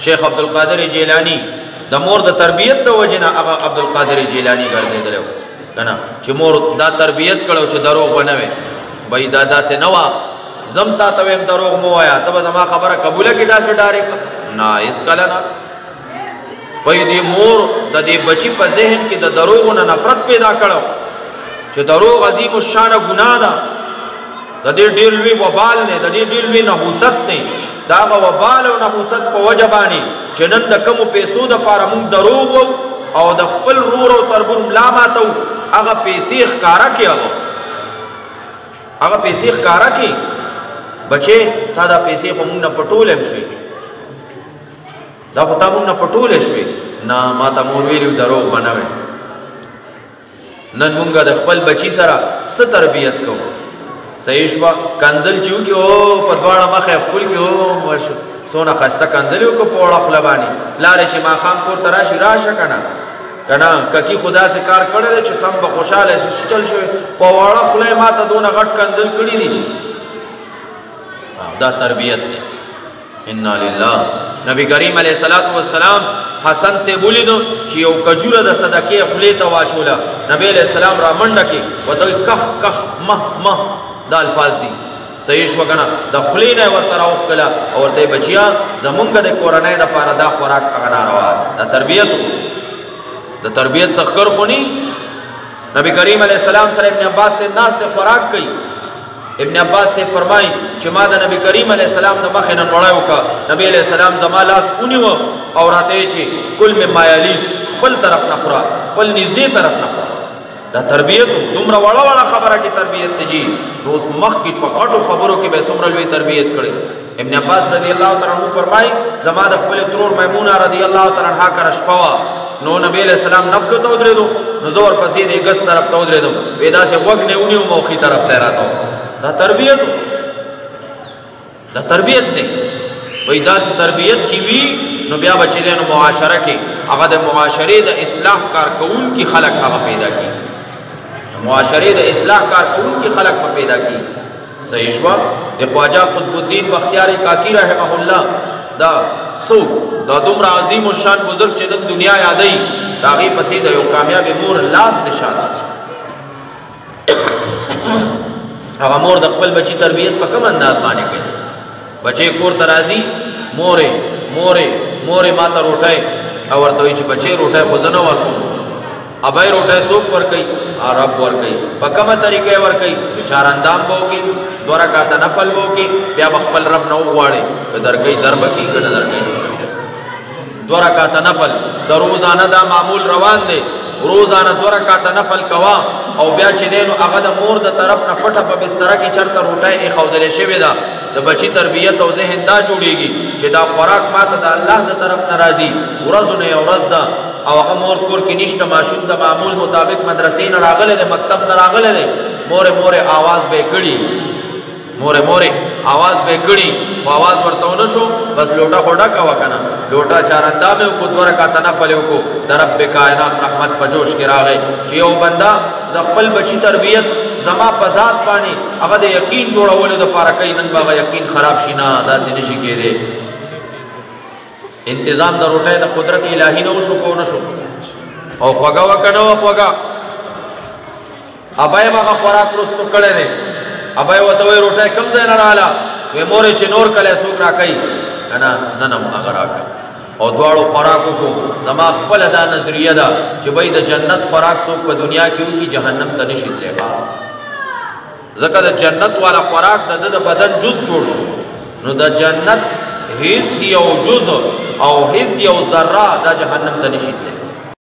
شیخ عبدالقادر جیلانی د مور د تربیت د وجه نه هغه عبدالقادر جیلانی ګرځېدلی و که نه چې مور دا تربیت کړو چې دروغ به نه وی بهی دا داسې نه وه زم تا ته ویم دروغ مه وایه ته به زما خبره قبوله کړي داسې ډارې کړه نه هېڅکله نه بهی دې مور د دې بچي په ذهن کې د دروغو نه نفرت پیدا کړو چې دروغ عظیم الشانه ګناه ده د دې ډېر لوی وبال دی د دې ډېر لوی نحوست دی د هغه وبال او نحوست په وجه باندې چې نن د کمو پیسو دپاره مونږ دروغ وو او د خپل رور او تربور ملا ماتو هغه پیسې ښکاره کړي هغه پیسې ښکاره کړي بچې تا دا پیسې خو مونږ نه پټولې شوې دا خو تا مونږ نه پټولې شوې نه ما ته مور ویلي دروغ به نه وی نن مونږ د خپل بچي سره څه تربیت کوو صحیح شوه کنځل چې وکړي او په دواړه مخې خپل کړي او څونه ښایسته کنځل یې وکړو په وړه خوله باندې پلار یې چې ماښام کور ته راشي راشه که نه که نه ککي خو داسې کار کړی دی چې سم به خوشحاله شي چل شوی په وړه خوله یې ما ته دونه غټ کنځل کړي دي چې دا تربیت دی انا لله نبی کریم علیه السلام حسن سے ولیدو چې یو کجوره د صدقې خولې ته واچوله نبی علیه السلام را منډه کې ورته وایي کح کح مه مه دا الفاظ دي صحیح شوه که نه د خولې نه یې ورته راوښکله او ورته یې بچیا زمونږ د کورنۍ دپاره دا خوراک هغه ناروا دا تربیت د تربیت څخه ښکر خو نی نبی کریم علیه السلام سره ابن عباس صاحب ناست دی خوراک کوي ابن عباس صاحب فرمایي چې ما د نبی کریم علیه السلام د مخې نه نوړی وکړه نبی علیه السلام زما لاس ونیوه او راته یې چې کل مما یلی خپل طرف نه خوره خپل نږدې طرف نه خوره دا تربیت دومره وړه وړه خبره کې تربیت دی جی نو اوس مخکې په غټو خبرو کې به څومره لوی تربیت کړی ابن عباس رضی الله تعالی عنہ فرمایي زما د خپل ترور میمونه رضی الله تعالی عنها کره شپه وه نو نبی علیہ السلام نفلو ته ودرېدو نو زه ورپسې د ګس طرف ته ودرېدم وی داسې غوږ نه ونیوم او ښي طرف ته یې راته دا تربیت دا تربیت دی وی داسې تربیت چې وي نو بیا به چې دی نو معاشره کې هغه د معاشرې د اصلاح کارکوونکي خلک هغه پیدا کړي معاشرې د اصلاح کارکوونکي خلک به پیدا کړي صحیح شوه د خواجه قطب الدین بختیار کاکی رحمه الله دا څوک دا دومره عظیم الشان بزرگ چې نن دنیا یادوي د هغې پسې د یو کامیابې مور لاس د شاته هغه مور د خپل بچي تربیت په کوم انداز باندې کوي بچی کور ته راځي مورې مورې مورې ما ته روټۍ او ورته وایي چې بچی روټۍ خو زه نه ورکوم ابای روټۍ څوک ورکوي رب ورکوي په کومه طریقه یې ورکوي چاراندام به وکړي 2 رکعته نفل به وکړي بیا به خپل رب نه وغواړي که درکوي در به کړي که نه درکوي 2 رکعته نفل د روزانه دا معمول روان دی روزانه 2 رکعته نفل کوا او بیا چې دی نو هغه د مور د طرف نه پټه په بستره کې چېرته روټۍ ایښودلې شوې ده د بچي تربیت او ذهن دا جوړېږي چې دا خوراک ماته د الله د طرف نه راځي ورځو نه یو ورځ ده او هغه مور کور کې نشته ماشوم د معمول مطابق مدرسې نه راغلی دی مکتب نه راغلی دی مورې مورې آواز به یې کړي مورې مورې آواز به یې کړي خو آواز ورته ونه شو بس لوټه خو ډکه وه که نه لوټه چاراندام یې وکړو 2 رکعته نفل یې وکړو د رب کائنات رحمت په جوش کې راغی چې یو بنده زه خپل بچي تربیت زما په ذات باندې هغه د یقین جوړولو دپاره کوي نن به هغه یقین خراب شي نه داسې نشي کېدی انتظام د روټۍ د قدرت الهي نه وشو کو نه شو او خوږه وه که نه وه خوږه ابا یې هغه خوراک رستو کړی دی ابا یې ورته وایي روټۍ کوم ځای نه راغله وی مورې چې نور کلی څوک راکوي که نه نن هم هغه راکړه او دواړو خوراک وکړو زما خپله دا نظریه ده چې بی د جنت خوراک څوک په دنیا کې وکړي جهنم ته نشي تللی ځکه د جنت والا خوراک د ده د بدن جز جوړ شو نو د جنت هیڅ یو جز او هیڅ یو ذره دا جهنم ته نشي تللی